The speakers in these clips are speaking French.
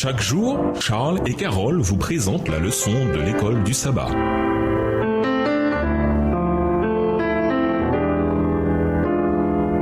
Chaque jour, Charles et Carole vous présentent la leçon de l'école du sabbat.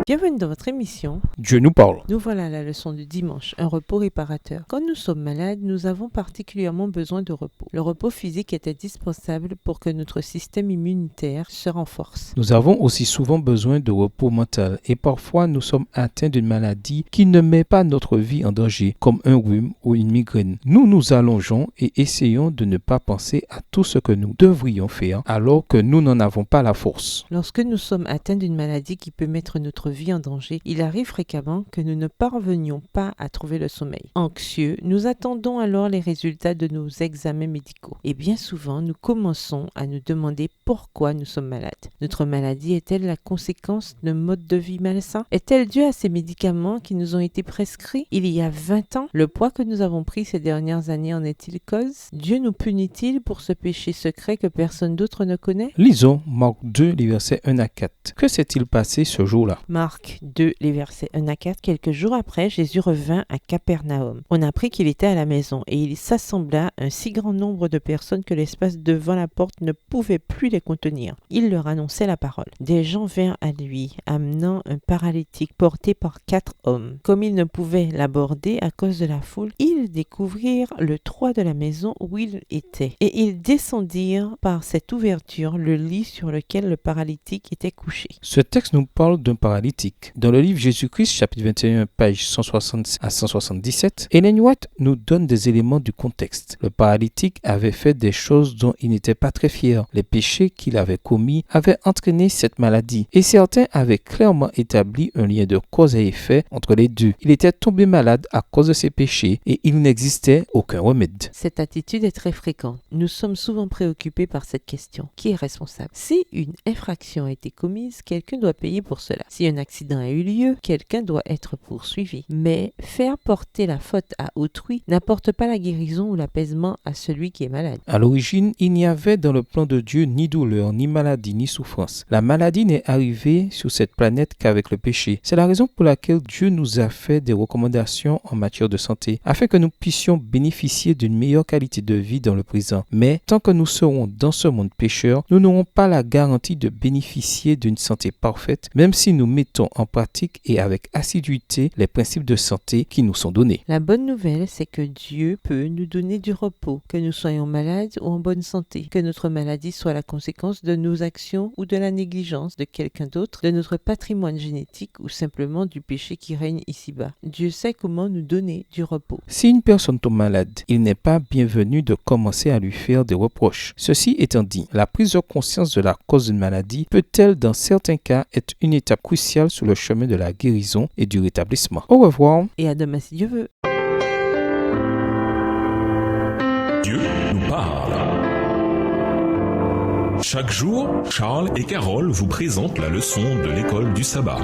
Bienvenue dans votre émission. Dieu nous parle. Nous voilà à la leçon du dimanche, un repos réparateur. Quand nous sommes malades, nous avons particulièrement besoin de repos. Le repos physique est indispensable pour que notre système immunitaire se renforce. Nous avons aussi souvent besoin de repos mental et parfois nous sommes atteints d'une maladie qui ne met pas notre vie en danger, comme un rhume ou une migraine. Nous nous allongeons et essayons de ne pas penser à tout ce que nous devrions faire alors que nous n'en avons pas la force. Lorsque nous sommes atteints d'une maladie qui peut mettre notre vie en danger, il arrive fréquemment que nous ne parvenions pas à trouver le sommeil. Anxieux, nous attendons alors les résultats de nos examens médicaux. Et bien souvent, nous commençons à nous demander pourquoi nous sommes malades. Notre maladie est-elle la conséquence d'un mode de vie malsain? Est-elle due à ces médicaments qui nous ont été prescrits il y a 20 ans? Le poids que nous avons pris ces dernières années en est-il cause? Dieu nous punit-il pour ce péché secret que personne d'autre ne connaît? Lisons Marc 2, les versets 1 à 4. Que s'est-il passé ce jour-là? Marc 2, les versets 1 à 4. Quelques jours après, Jésus revint à Capernaum. On apprit qu'il était à la maison et il s'assembla un si grand nombre de personnes que l'espace devant la porte ne pouvait plus les contenir. Il leur annonçait la parole. Des gens vinrent à lui, amenant un paralytique porté par 4 hommes. Comme ils ne pouvaient l'aborder à cause de la foule, ils découvrirent le toit de la maison où il était. Et ils descendirent par cette ouverture le lit sur lequel le paralytique était couché. Ce texte nous parle d'un paralytique. Dans le livre Jésus-Christ, chapitre 21, page 160 à 177, Ellen White nous donne des éléments du contexte. Le paralytique avait fait des choses dont il n'était pas très fier. Les péchés qu'il avait commis avaient entraîné cette maladie et certains avaient clairement établi un lien de cause et effet entre les deux. Il était tombé malade à cause de ses péchés et il n'existait aucun remède. Cette attitude est très fréquente. Nous sommes souvent préoccupés par cette question. Qui est responsable? Si une infraction a été commise, quelqu'un doit payer pour cela. Si un accident a eu lieu, quelqu'un doit être poursuivi. Mais faire porter la faute à autrui n'apporte pas la guérison ou l'apaisement à celui qui est malade. À l'origine, il n'y avait dans le plan de Dieu ni douleur, ni maladie, ni souffrance. La maladie n'est arrivée sur cette planète qu'avec le péché. C'est la raison pour laquelle Dieu nous a fait des recommandations en matière de santé, afin que nous puissions bénéficier d'une meilleure qualité de vie dans le présent. Mais tant que nous serons dans ce monde pécheur, nous n'aurons pas la garantie de bénéficier d'une santé parfaite, même si nous mettons en pratique et avec assiduité les principes de santé qui nous sont donnés. La bonne nouvelle, c'est que Dieu peut nous donner du repos, que nous soyons malades ou en bonne santé, que notre maladie soit la conséquence de nos actions ou de la négligence de quelqu'un d'autre, de notre patrimoine génétique ou simplement du péché qui règne ici-bas. Dieu sait comment nous donner du repos. Si une personne tombe malade, il n'est pas bienvenu de commencer à lui faire des reproches. Ceci étant dit, la prise de conscience de la cause d'une maladie peut-elle dans certains cas être une étape cruciale sur le chemin de la guérison et du rétablissement. Au revoir. Et à demain si Dieu veut. Dieu nous parle. Chaque jour, Charles et Carole vous présentent la leçon de l'école du sabbat.